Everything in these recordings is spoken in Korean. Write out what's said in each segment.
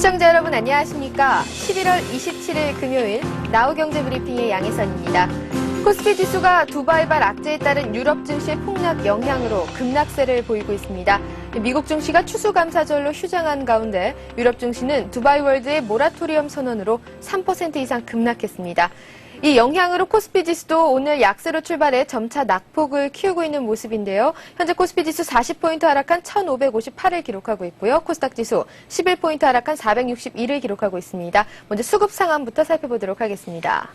시청자 여러분 안녕하십니까? 11월 27일 금요일 나우경제브리핑의 양혜선입니다. 코스피 지수가 두바이발 악재에 따른 유럽 증시의 폭락 영향으로 급락세를 보이고 있습니다. 미국 증시가 추수감사절로 휴장한 가운데 유럽 증시는 두바이 월드의 모라토리엄 선언으로 3% 이상 급락했습니다. 이 영향으로 코스피 지수도 오늘 약세로 출발해 점차 낙폭을 키우고 있는 모습인데요. 현재 코스피 지수 40포인트 하락한 1558을 기록하고 있고요. 코스닥 지수 11포인트 하락한 461을 기록하고 있습니다. 먼저 수급 상황부터 살펴보도록 하겠습니다.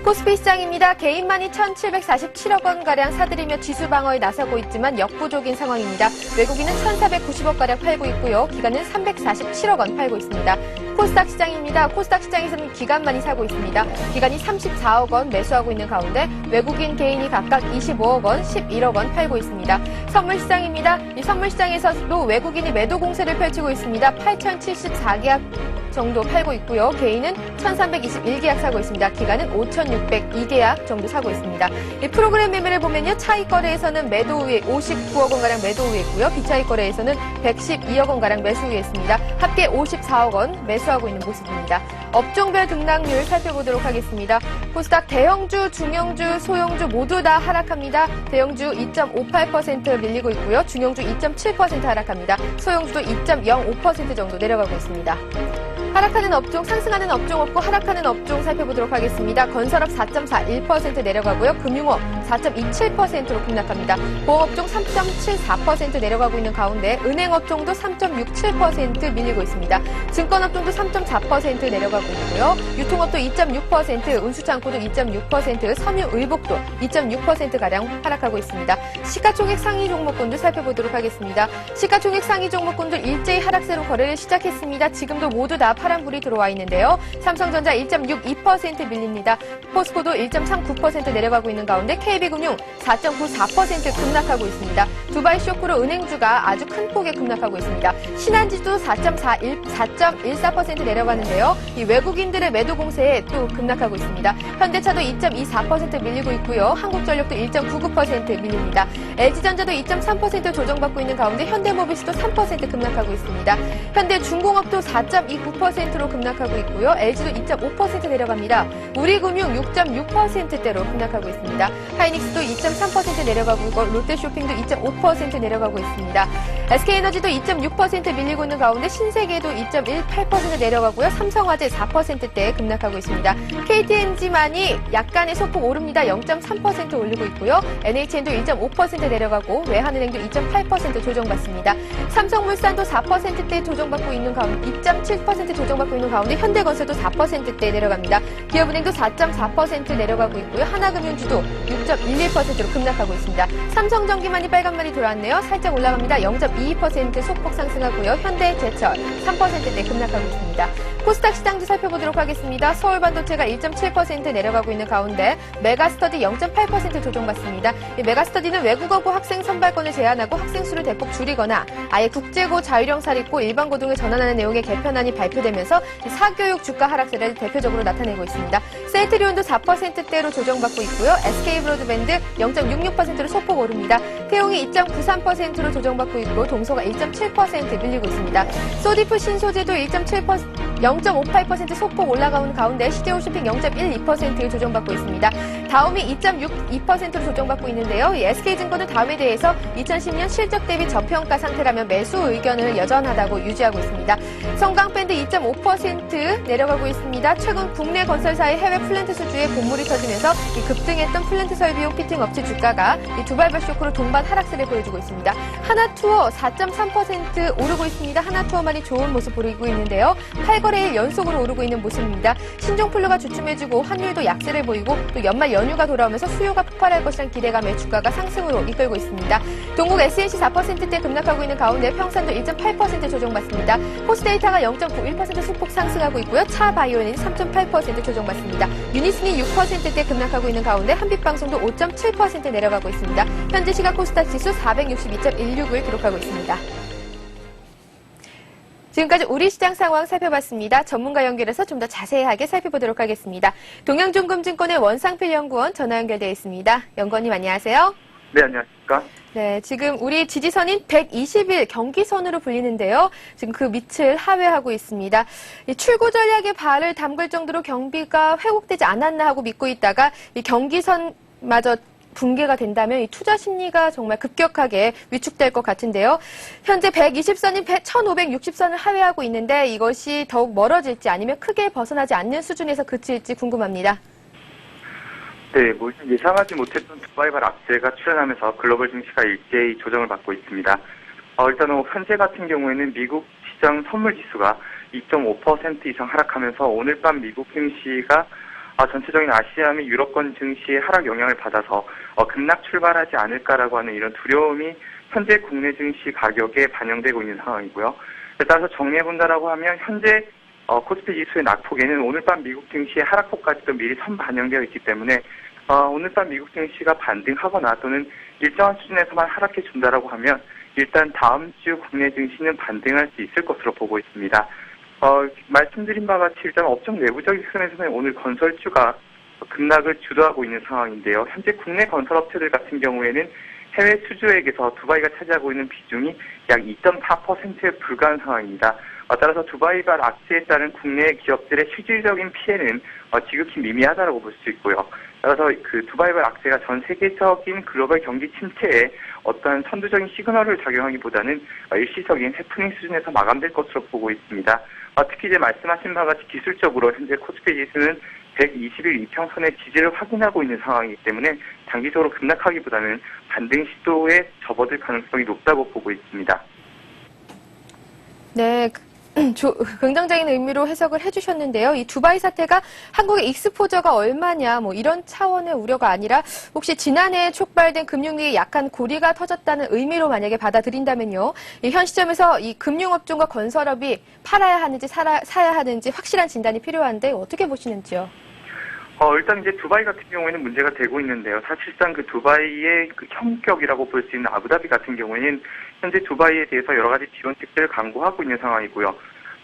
코스피 시장입니다. 개인만이 1,747억 원가량 사들이며 지수 방어에 나서고 있지만 역부족인 상황입니다. 외국인은 1,490억가량 팔고 있고요. 기관은 347억 원 팔고 있습니다. 코스닥 시장입니다. 코스닥 시장에서는 기관만이 사고 있습니다. 기관이 34억 원 매수하고 있는 가운데 외국인 개인이 각각 25억 원, 11억 원 팔고 있습니다. 선물 시장입니다. 이 선물 시장에서도 외국인이 매도 공세를 펼치고 있습니다. 8,074계약 정도 팔고 있고요. 개인은 1,321계약 사고 있습니다. 기관은 5,602계약 정도 사고 있습니다. 이 프로그램 매매를 보면요. 차익 거래에서는 매도 우위에 59억 원가량 매도 우위에 있고요. 비차익 거래에서는 112억 원가량 매수 우위에 있습니다. 합계 54억 원 매수하고 있는 모습입니다. 업종별 등락률 살펴보도록 하겠습니다. 코스닥 대형주, 중형주, 소형주 모두 다 하락합니다. 대형주 2.58% 밀리고 있고요. 중형주 2.7% 하락합니다. 소형주도 2.05% 정도 내려가고 있습니다. 하락하는 업종, 상승하는 업종 없고 하락하는 업종 살펴보도록 하겠습니다. 건설업 4.41% 내려가고요. 금융업 4.27%로 급락합니다. 보험업종 3.74% 내려가고 있는 가운데 은행업종도 3.67% 밀리고 있습니다. 증권업종도 3.4% 내려가고 있고요. 유통업도 2.6%, 운수창고도 2.6%, 섬유의복도 2.6%가량 하락하고 있습니다. 시가총액 상위 종목군들 살펴보도록 하겠습니다. 시가총액 상위 종목군들 일제히 하락세로 거래를 시작했습니다. 지금도 모두 다 파란불이 들어와 있는데요. 삼성전자 1.62% 밀립니다. 포스코도 1.39% 내려가고 있는 가운데 KB금융 4.94% 급락하고 있습니다. 두바이 쇼크로 은행주가 아주 큰 폭에 급락하고 있습니다. 신한지도 4.14% 내려가는데요. 이 외국인들의 매도 공세에 또 급락하고 있습니다. 현대차도 2.24% 밀리고 있고요. 한국전력도 1.99% 밀립니다. LG전자도 2.3% 조정받고 있는 가운데 현대모비스도 3% 급락하고 있습니다. 현대중공업도 4.29%로 급락하고 있고요. LG도 2.5% 내려갑니다. 우리금융 6.6%대로 급락하고 있습니다. 하이닉스도 2.3% 내려가고 있고 롯데쇼핑도 2.5% 내려가고 있습니다. SK에너지도 2.6% 밀리고 있는 가운데 신세계도 2.18% 내려가고요. 삼성화재 4%대에 급락하고 있습니다. KTNG만이 약간의 소폭 오릅니다. 0.3% 올리고 있고요. NHN도 1.5% 내려가고 외환은행도 2.8% 조정받습니다. 삼성물산도 4%대 조정받고 있는 가운데 2.7% 조정받고 있는 가운데 현대건설도 4%대 내려갑니다. 기업은행도 4.4% 내려가고 있고요. 하나금융주도 6.11%로 급락하고 있습니다. 삼성전기만이 빨간만이 돌아왔네요. 살짝 올라갑니다. 0.22% 소폭 상승하고요. 현대제철 3%대 급락하고 있습니다. 코스닥 시장도 살펴보도록 하겠습니다. 서울반도체가 1.7% 내려가고 있는 가운데 메가스터디 0.8% 조정받습니다. 이 메가스터디는 외국어고 학생 선발권을 제한하고 학생 수를 대폭 줄이거나 아예 국제고 자율형 사립고 일반고 등을 전환하는 내용의 개편안이 발표되면서 사교육 주가 하락세를 대표적으로 나타내고 있습니다. 셀트리온도 4%대로 조정받고 있고요. SK브로드밴드 0.66%로 소폭 오릅니다. 태용이 2.93%로 조정받고 있고 동서가 1.7% 밀리고 있습니다. 소디프 신소재도 0.58% 소폭 올라가는 가운데 CJ홈쇼핑 0.12% 조정받고 있습니다. 다음이 2.62%로 조정받고 있는데요. SK증권은 다음에 대해서 2010년 실적 대비 저평가 상태라면 매수 의견을 여전하다고 유지하고 있습니다. 성강밴드 2.5% 내려가고 있습니다. 최근 국내 건설사의 해외 플랜트 수주에 본물이 터지면서 급등했던 플랜트 설비용 피팅 업체 주가가 두바이발 쇼크로 동반 하락세를 보여주고 있습니다. 하나투어 4.3% 오르고 있습니다. 하나투어만이 좋은 모습 보이고 있는데요. 8거래일 연속으로 오르고 있는 모습입니다. 신종플루가 주춤해지고 환율도 약세를 보이고 또 연말 연휴가 돌아오면서 수요가 폭발할 것이라는 기대감에 주가가 상승으로 이끌고 있습니다. 동국 SNC 4%대 급락하고 있는 가운데 평산도 1.8% 조정받습니다. 포스데이터가 0.91% 소폭 상승하고 있고요. 차바이오는 3.8% 조정받습니다. 유니슨이 6%대 급락하고 있는 가운데 한빛방송도 5.7% 내려가고 있습니다. 현재 시각 코스닥 지수 462.16을 기록하고 있습니다. 지금까지 우리 시장 상황 살펴봤습니다. 전문가 연결해서 좀 더 자세하게 살펴보도록 하겠습니다. 동양종금증권의 원상필 연구원 전화 연결되어 있습니다. 연구원님 안녕하세요. 네, 안녕하십니까. 네, 지금 우리 지지선인 120일 경기선으로 불리는데요. 지금 그 밑을 하회하고 있습니다. 이 출구 전략에 발을 담글 정도로 경기가 회복되지 않았나 하고 믿고 있다가 이 경기선마저 붕괴가 된다면 이 투자 심리가 정말 급격하게 위축될 것 같은데요. 현재 120선인 1560선을 하회하고 있는데 이것이 더욱 멀어질지 아니면 크게 벗어나지 않는 수준에서 그칠지 궁금합니다. 네, 예상하지 못했던 두바이발 악재가 출현하면서 글로벌 증시가 일제히 조정을 받고 있습니다. 일단 현재 같은 경우에는 미국 시장 선물 지수가 2.5% 이상 하락하면서 오늘 밤 미국 증시가 전체적인 아시아 및 유럽권 증시의 하락 영향을 받아서 급락 출발하지 않을까라고 하는 이런 두려움이 현재 국내 증시 가격에 반영되고 있는 상황이고요. 따라서 정리해본다라고 하면 현재 코스피 지수의 낙폭에는 오늘 밤 미국 증시의 하락폭까지도 미리 선반영되어 있기 때문에 오늘 밤 미국 증시가 반등하거나 또는 일정한 수준에서만 하락해 준다라고 하면 일단 다음 주 국내 증시는 반등할 수 있을 것으로 보고 있습니다. 말씀드린 바와 같이 일단 업종 내부적인 흐름에서는 오늘 건설주가 급락을 주도하고 있는 상황인데요. 현재 국내 건설업체들 같은 경우에는 해외 수주액에서 두바이가 차지하고 있는 비중이 약 2.4%에 불과한 상황입니다. 따라서 두바이발 악재에 따른 국내 기업들의 실질적인 피해는 지극히 미미하다고 볼 수 있고요. 따라서 그 두바이발 악재가 전 세계적인 글로벌 경기 침체에 어떤 선두적인 시그널을 작용하기보다는 일시적인 해프닝 수준에서 마감될 것으로 보고 있습니다. 특히 이제 말씀하신 바와 같이 기술적으로 현재 코스피 지수는 120일 이평선의 지지를 확인하고 있는 상황이기 때문에 단기적으로 급락하기보다는 반등 시도에 접어들 가능성이 높다고 보고 있습니다. 네. 긍정적인 의미로 해석을 해주셨는데요. 이 두바이 사태가 한국의 익스포저가 얼마냐 이런 차원의 우려가 아니라 혹시 지난해 촉발된 금융위기 약한 고리가 터졌다는 의미로 만약에 받아들인다면요. 현 시점에서 이 금융업종과 건설업이 팔아야 하는지 사야 하는지 확실한 진단이 필요한데 어떻게 보시는지요? 일단 이제 두바이 같은 경우에는 문제가 되고 있는데요. 사실상 그 두바이의 그 형격이라고 볼 수 있는 아부다비 같은 경우에는 현재 두바이에 대해서 여러 가지 지원책들을 강구하고 있는 상황이고요.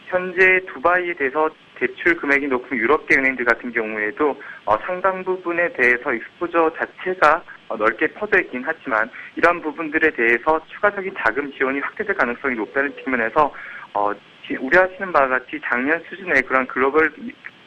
현재 두바이에 대해서 대출 금액이 높은 유럽계 은행들 같은 경우에도 상당 부분에 대해서 익스포저 자체가 넓게 퍼져 있긴 하지만 이러한 부분들에 대해서 추가적인 자금 지원이 확대될 가능성이 높다는 측면에서 우려하시는 바와 같이 작년 수준의 그런 글로벌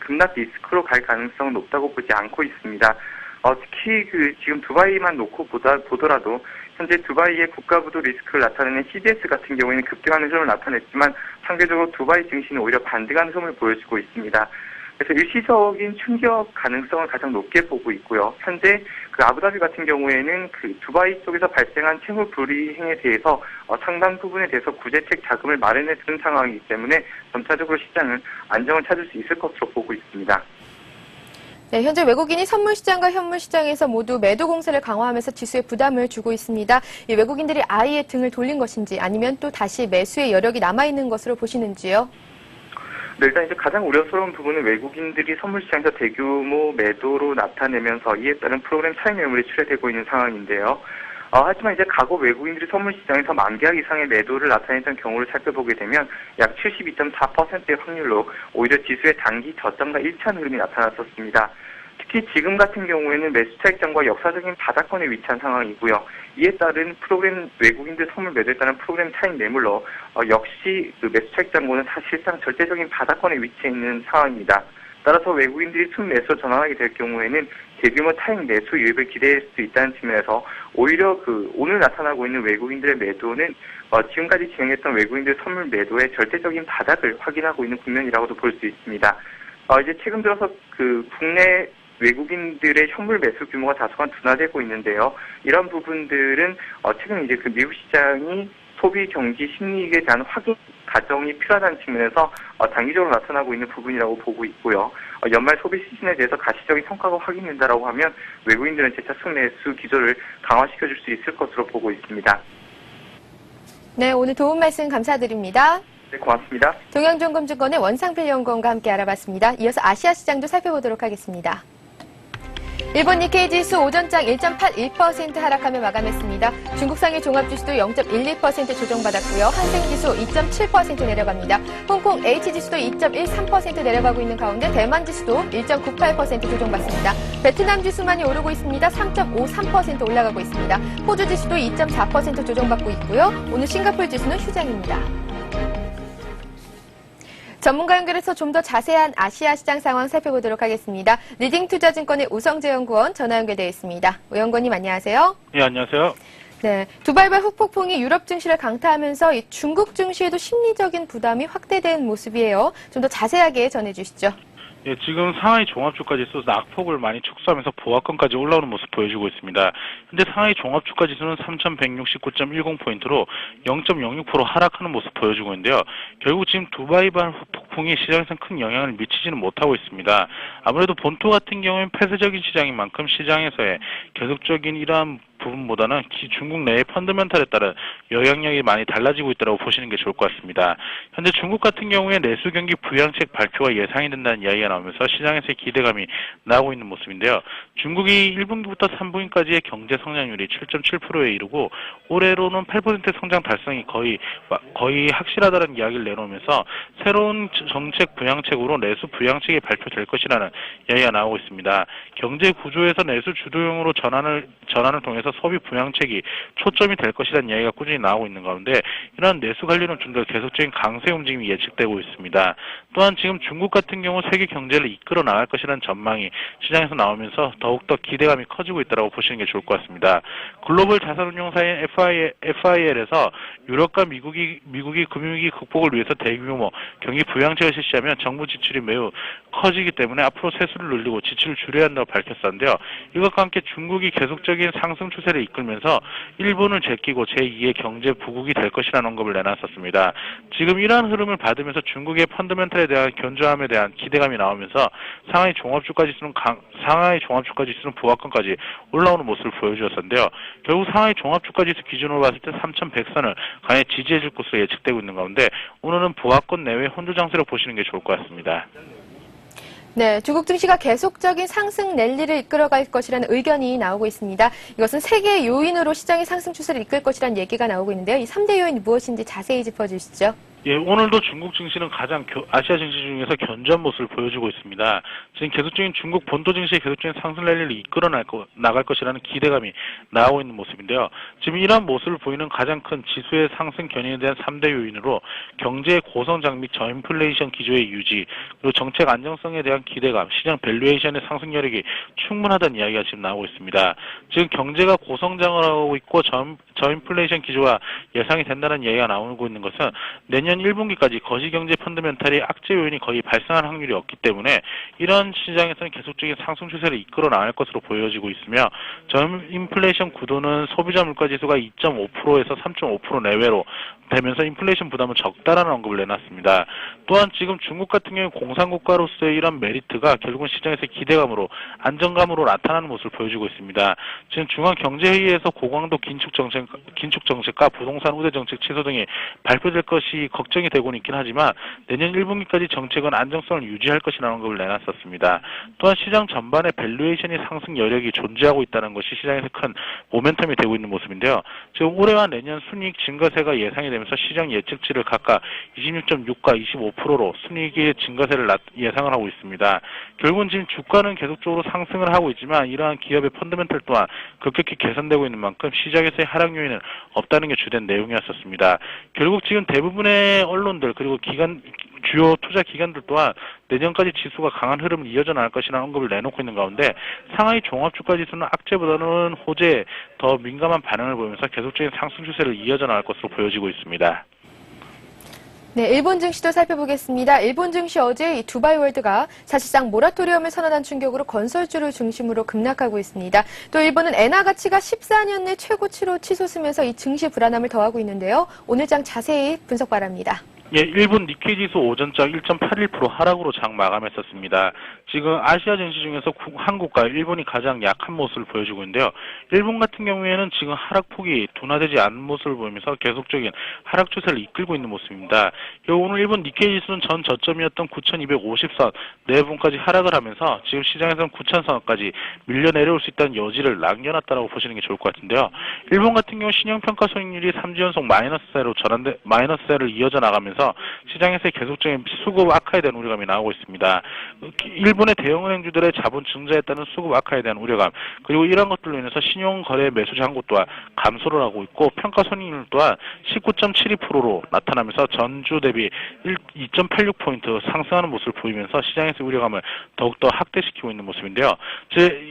급락 리스크로 갈 가능성은 높다고 보지 않고 있습니다. 특히 지금 두바이만 놓고 보더라도 현재 두바이의 국가부도 리스크를 나타내는 CDS 같은 경우에는 급등하는 흐름을 나타냈지만 상대적으로 두바이 증시는 오히려 반등하는 흐름을 보여주고 있습니다. 그래서 일시적인 충격 가능성을 가장 높게 보고 있고요. 현재 그 아부다비 같은 경우에는 그 두바이 쪽에서 발생한 채무 불이행에 대해서 상당 부분에 대해서 구제책 자금을 마련해 두는 상황이기 때문에 점차적으로 시장은 안정을 찾을 수 있을 것으로 보고 있습니다. 네, 현재 외국인이 선물시장과 현물시장에서 모두 매도 공세를 강화하면서 지수에 부담을 주고 있습니다. 이 외국인들이 아예 등을 돌린 것인지 아니면 또 다시 매수의 여력이 남아있는 것으로 보시는지요? 네, 일단 이제 가장 우려스러운 부분은 외국인들이 선물시장에서 대규모 매도로 나타내면서 이에 따른 프로그램 차익 매물이 출회되고 있는 상황인데요. 하지만 이제 과거 외국인들이 선물시장에서 만계약 이상의 매도를 나타냈던 경우를 살펴보게 되면 약 72.4%의 확률로 오히려 지수의 단기 저점과 일치한 흐름이 나타났었습니다. 특히 지금 같은 경우에는 매수 차익장과 역사적인 바닥권에 위치한 상황이고요. 이에 따른 프로그램 외국인들 선물 매도에 따른 프로그램 차익 매물로 역시 그 매수 차익장고는 사실상 절대적인 바닥권에 위치해 있는 상황입니다. 따라서 외국인들이 순매수로 전환하게 될 경우에는 대규모 차익 매수 유입을 기대할 수 있다는 측면에서 오히려 오늘 나타나고 있는 외국인들의 매도는 지금까지 진행했던 외국인들 선물 매도의 절대적인 바닥을 확인하고 있는 국면이라고도 볼 수 있습니다. 이제 최근 들어서 국내 외국인들의 현물 매수 규모가 다소간 둔화되고 있는데요. 이런 부분들은 최근 이제 미국 시장이 소비 경기 심리에 대한 확인 과정이 필요하다는 측면에서 단기적으로 나타나고 있는 부분이라고 보고 있고요. 연말 소비 시즌에 대해서 가시적인 성과가 확인된다라고 하면 외국인들은 재차 순매수 기조를 강화시켜줄 수 있을 것으로 보고 있습니다. 네, 오늘 도움 말씀 감사드립니다. 네, 고맙습니다. 동양증권의 원상필 연구원과 함께 알아봤습니다. 이어서 아시아 시장도 살펴보도록 하겠습니다. 일본 니케이 지수 오전장 1.81% 하락하며 마감했습니다. 중국상의 종합지수도 0.12% 조정받았고요. 한생지수 2.7% 내려갑니다. 홍콩 H지수도 2.13% 내려가고 있는 가운데 대만지수도 1.98% 조정받습니다. 베트남 지수만이 오르고 있습니다. 3.53% 올라가고 있습니다. 호주지수도 2.4% 조정받고 있고요. 오늘 싱가포르 지수는 휴장입니다. 전문가 연결해서 좀 더 자세한 아시아 시장 상황 살펴보도록 하겠습니다. 리딩투자증권의 우성재 연구원 전화 연결되어 있습니다. 우 연구원님 안녕하세요. 예, 안녕하세요. 네, 두바이발 후폭풍이 유럽 증시를 강타하면서 이 중국 증시에도 심리적인 부담이 확대된 모습이에요. 좀 더 자세하게 전해주시죠. 예, 지금 상하이 종합주가지수 낙폭을 많이 축소하면서 보합권까지 올라오는 모습 보여주고 있습니다. 현재 상하이 종합주가지수는 3,169.10포인트로 0.06% 하락하는 모습 보여주고 있는데요. 결국 지금 두바이발 폭풍이 시장에서 큰 영향을 미치지는 못하고 있습니다. 아무래도 본토 같은 경우에는 폐쇄적인 시장인 만큼 시장에서의 계속적인 이러한 부분보다는 중국 내의 펀더멘털에 따른 영향력이 많이 달라지고 있다고 보시는 게 좋을 것 같습니다. 현재 중국 같은 경우에 내수 경기 부양책 발표가 예상이 된다는 이야기가 나오면서 시장에서의 기대감이 나오고 있는 모습인데요. 중국이 1분기부터 3분기까지의 경제 성장률이 7.7%에 이르고 올해로는 8% 성장 달성이 거의 확실하다는 이야기를 내놓으면서 새로운 정책 부양책으로 내수 부양책이 발표될 것이라는 이야기가 나오고 있습니다. 경제 구조에서 내수 주도형으로 전환을 통해서 소비 부양책이 초점이 될 것이라는 이야기가 꾸준히 나오고 있는 가운데 이러한 내수 관련은 좀 더 계속적인 강세 움직임이 예측되고 있습니다. 또한 지금 중국 같은 경우 세계 경제를 이끌어 나갈 것이라는 전망이 시장에서 나오면서 더욱더 기대감이 커지고 있다고 보시는 게 좋을 것 같습니다. 글로벌 자산운용사인 FIL에서 유럽과 미국이 금융위기 극복을 위해서 대규모 경기 부양책을 실시하면 정부 지출이 매우 커지기 때문에 앞으로 세수를 늘리고 지출을 줄여야 한다고 밝혔었는데요. 이것과 함께 중국이 계속적인 상승 추세를 이끌면서 일본을 제끼고 제2의 경제 부국이 될 것이라는 언급을 내놨었습니다. 지금 이러한 흐름을 받으면서 중국의 펀더멘털에 대한 견조함에 대한 기대감이 나오면서 상하이 종합주가지수는 부합권까지 올라오는 모습을 보여주었었는데요. 결국 상하이 종합주가지수 기준으로 봤을 때 3,100선을 강하게 지지해줄 것으로 예측되고 있는 가운데 오늘은 부합권 내외 혼조 장세로 보시는 게 좋을 것 같습니다. 네, 중국 증시가 계속적인 상승 랠리를 이끌어갈 것이라는 의견이 나오고 있습니다. 이것은 세계 요인으로 시장의 상승 추세를 이끌 것이라는 얘기가 나오고 있는데요. 이 3대 요인이 무엇인지 자세히 짚어주시죠. 예, 오늘도 중국 증시는 가장 아시아 증시 중에서 견조한 모습을 보여주고 있습니다. 지금 계속적인 중국 본토 증시의 계속적인 상승 랠리를 이끌어 나갈 것이라는 기대감이 나오고 있는 모습인데요. 지금 이러한 모습을 보이는 가장 큰 지수의 상승 견인에 대한 3대 요인으로 경제의 고성장 및 저인플레이션 기조의 유지, 그리고 정책 안정성에 대한 기대감, 시장 밸류에이션의 상승 여력이 충분하다는 이야기가 지금 나오고 있습니다. 지금 경제가 고성장을 하고 있고 저인플레이션 기조가 예상이 된다는 이야기가 나오고 있는 것은 내년 1분기까지 거시경제 펀더멘탈의 악재 요인이 거의 발생할 확률이 없기 때문에 이런 시장에서는 계속적인 상승 추세를 이끌어 나갈 것으로 보여지고 있으며 저인플레이션 구도는 소비자 물가지수가 2.5%에서 3.5% 내외로 되면서 인플레이션 부담은 적다라는 언급을 내놨습니다. 또한 지금 중국 같은 경우 공산국가로서의 이런 메리트가 결국은 시장에서의 기대감으로 안정감으로 나타나는 모습을 보여주고 있습니다. 지금 중앙경제회의에서 고강도 긴축 정책과 부동산 우대 정책 취소 등이 발표될 것이 걱정이 되고는 있긴 하지만 내년 1분기까지 정책은 안정성을 유지할 것이라는 언급을 내놨었습니다. 또한 시장 전반의 밸류에이션이 상승 여력이 존재하고 있다는 것이 시장에서 큰 모멘텀이 되고 있는 모습인데요. 지금 올해와 내년 순이익 증가세가 예상이 되면서 시장 예측치를 각각 26.6과 25%로 순이익의 증가세를 예상을 하고 있습니다. 결국은 지금 주가는 계속적으로 상승을 하고 있지만 이러한 기업의 펀더멘털 또한 급격히 개선되고 있는 만큼 시장에서의 하락 요인은 없다는 게 주된 내용이었었습니다. 결국 지금 대부분의 언론들 그리고 주요 투자 기관들 또한 내년까지 지수가 강한 흐름을 이어져 나갈 것이라는 언급을 내놓고 있는 가운데 상하이 종합주가지수는 악재보다는 호재에 더 민감한 반응을 보이면서 계속적인 상승 추세를 이어져 나갈 것으로 보여지고 있습니다. 네, 일본 증시도 살펴보겠습니다. 일본 증시 어제 이 두바이월드가 사실상 모라토리엄을 선언한 충격으로 건설주를 중심으로 급락하고 있습니다. 또 일본은 엔화 가치가 14년 내 최고치로 치솟으면서 이 증시 불안함을 더하고 있는데요. 오늘 장 자세히 분석 바랍니다. 예, 일본 니케이 지수 오전장 1.81% 하락으로 장 마감했었습니다. 지금 아시아 증시 중에서 한국과 일본이 가장 약한 모습을 보여주고 있는데요. 일본 같은 경우에는 지금 하락폭이 둔화되지 않는 모습을 보이면서 계속적인 하락 추세를 이끌고 있는 모습입니다. 오늘 일본 니케이 지수는 전 저점이었던 9,250선 내부분까지 하락을 하면서 지금 시장에서는 9,000선까지 밀려 내려올 수 있다는 여지를 남겨놨다고 보시는 게 좋을 것 같은데요. 일본 같은 경우 신용평가 손익률이 3주 연속 마이너스세를 이어져 나가면서 시장에서의 계속적인 수급 악화에 대한 우려감이 나오고 있습니다. 일본의 대형은행주들의 자본 증자에 따른 수급 악화에 대한 우려감, 그리고 이러한 것들로 인해서 신용거래 매수 잔고 또한 감소를 하고 있고 평가 손익률 또한 19.72%로 나타나면서 전주 대비 2.86포인트 상승하는 모습을 보이면서 시장에서의 우려감을 더욱더 확대시키고 있는 모습인데요.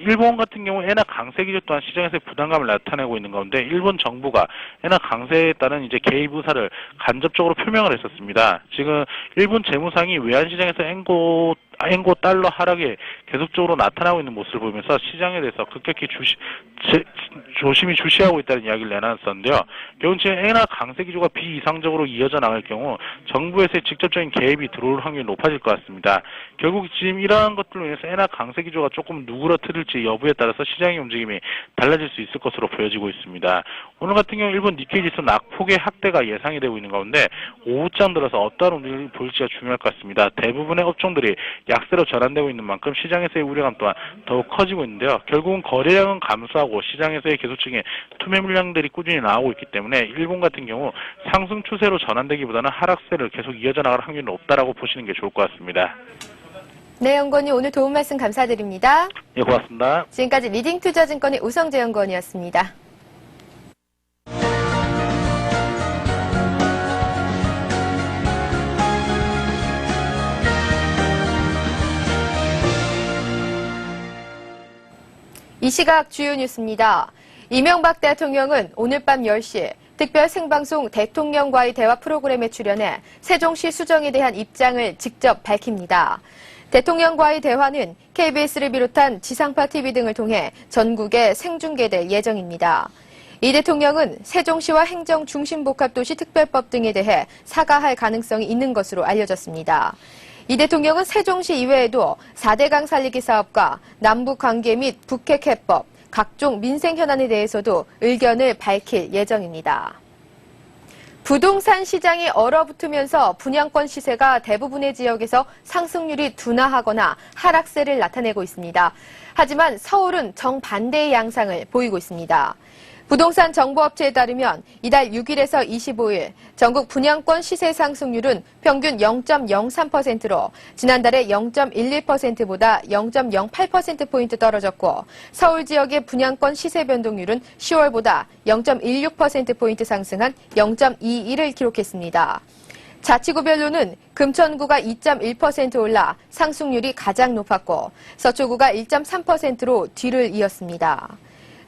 일본 같은 경우 엔화 강세 기조 또한 시장에서의 부담감을 나타내고 있는 가운데 일본 정부가 엔화 강세에 따른 이제 개입 의사를 간접적으로 표명을 했었습니다. 지금 일본 재무상이 외환시장에서 엔고 달러 하락에 계속적으로 나타나고 있는 모습을 보면서 시장에 대해서 급격히 조심히 주시하고 있다는 이야기를 내놨었는데요. 결국 지금 엔화 강세 기조가 비이상적으로 이어져 나갈 경우 정부에서의 직접적인 개입이 들어올 확률이 높아질 것 같습니다. 결국 지금 이러한 것들로 인해서 엔화 강세 기조가 조금 누그러뜨릴지 여부에 따라서 시장의 움직임이 달라질 수 있을 것으로 보여지고 있습니다. 오늘 같은 경우 일본 니케이 지수 낙폭의 확대가 예상이 되고 있는 가운데 오후장 들어서 어떠한 움직임을 보일지가 중요할 것 같습니다. 대부분의 업종들이 약세로 전환되고 있는 만큼 시장에서의 우려감 또한 더욱 커지고 있는데요. 결국은 거래량은 감소하고 시장에서의 계속적인 투매 물량들이 꾸준히 나오고 있기 때문에 일본 같은 경우 상승 추세로 전환되기보다는 하락세를 계속 이어져 나갈 확률이 높다라고 보시는 게 좋을 것 같습니다. 네, 연구원님 오늘 도움 말씀 감사드립니다. 예, 고맙습니다. 지금까지 리딩투자증권의 우성재 연구원이었습니다. 이 시각 주요 뉴스입니다. 이명박 대통령은 오늘 밤 10시 특별 생방송 대통령과의 대화 프로그램에 출연해 세종시 수정에 대한 입장을 직접 밝힙니다. 대통령과의 대화는 KBS를 비롯한 지상파 TV 등을 통해 전국에 생중계될 예정입니다. 이 대통령은 세종시와 행정중심복합도시 특별법 등에 대해 사과할 가능성이 있는 것으로 알려졌습니다. 이 대통령은 세종시 이외에도 4대강 살리기 사업과 남북관계 및 북핵 해법, 각종 민생 현안에 대해서도 의견을 밝힐 예정입니다. 부동산 시장이 얼어붙으면서 분양권 시세가 대부분의 지역에서 상승률이 둔화하거나 하락세를 나타내고 있습니다. 하지만 서울은 정반대의 양상을 보이고 있습니다. 부동산 정보업체에 따르면 이달 6일에서 25일 전국 분양권 시세 상승률은 평균 0.03%로 지난달에 0.11%보다 0.08%포인트 떨어졌고 서울 지역의 분양권 시세 변동률은 10월보다 0.16%포인트 상승한 0.21을 기록했습니다. 자치구별로는 금천구가 2.1% 올라 상승률이 가장 높았고 서초구가 1.3%로 뒤를 이었습니다.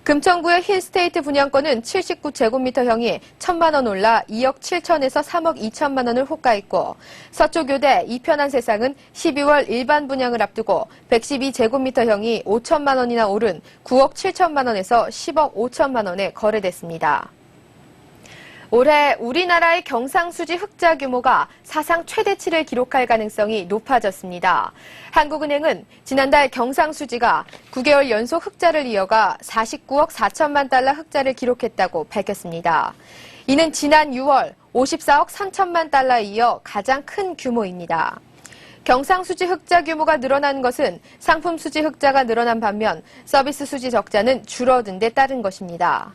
금천구의 힐스테이트 분양권은 79제곱미터형이 1,000만 원 올라 2억 7천에서 3억 2천만 원을 호가했고 서초교대 이편한 세상은 12월 일반 분양을 앞두고 112제곱미터형이 5천만 원이나 오른 9억 7천만 원에서 10억 5천만 원에 거래됐습니다. 올해 우리나라의 경상수지 흑자 규모가 사상 최대치를 기록할 가능성이 높아졌습니다. 한국은행은 지난달 경상수지가 9개월 연속 흑자를 이어가 49억 4천만 달러 흑자를 기록했다고 밝혔습니다. 이는 지난 6월 54억 3천만 달러에 이어 가장 큰 규모입니다. 경상수지 흑자 규모가 늘어난 것은 상품수지 흑자가 늘어난 반면 서비스 수지 적자는 줄어든 데 따른 것입니다.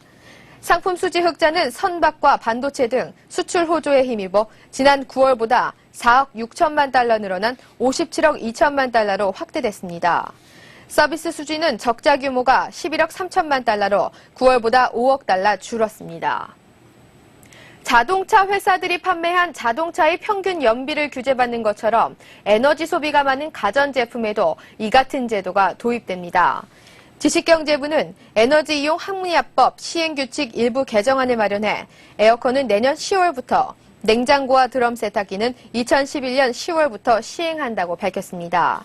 상품 수지 흑자는 선박과 반도체 등 수출 호조에 힘입어 지난 9월보다 4억 6천만 달러 늘어난 57억 2천만 달러로 확대됐습니다. 서비스 수지는 적자 규모가 11억 3천만 달러로 9월보다 5억 달러 줄었습니다. 자동차 회사들이 판매한 자동차의 평균 연비를 규제받는 것처럼 에너지 소비가 많은 가전제품에도 이 같은 제도가 도입됩니다. 지식경제부는 에너지 이용 합리화법 시행규칙 일부 개정안을 마련해 에어컨은 내년 10월부터, 냉장고와 드럼 세탁기는 2011년 10월부터 시행한다고 밝혔습니다.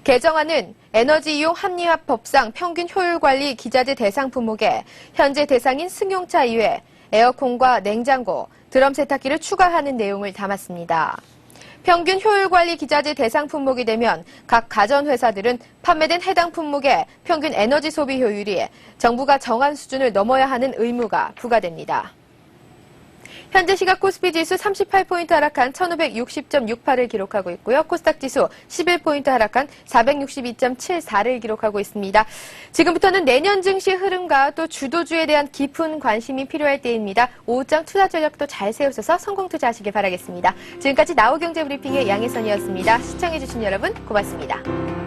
개정안은 에너지 이용 합리화법상 평균 효율관리 기자재 대상 품목에 현재 대상인 승용차 이외 에어컨과 냉장고, 드럼 세탁기를 추가하는 내용을 담았습니다. 평균 효율 관리 기자재 대상 품목이 되면 각 가전회사들은 판매된 해당 품목의 평균 에너지 소비 효율이 정부가 정한 수준을 넘어야 하는 의무가 부과됩니다. 현재 시각 코스피 지수 38포인트 하락한 1560.68을 기록하고 있고요. 코스닥 지수 11포인트 하락한 462.74를 기록하고 있습니다. 지금부터는 내년 증시 흐름과 또 주도주에 대한 깊은 관심이 필요할 때입니다. 오후장 투자 전략도 잘 세우셔서 성공 투자하시길 바라겠습니다. 지금까지 나우경제브리핑의 양혜선이었습니다. 시청해주신 여러분 고맙습니다.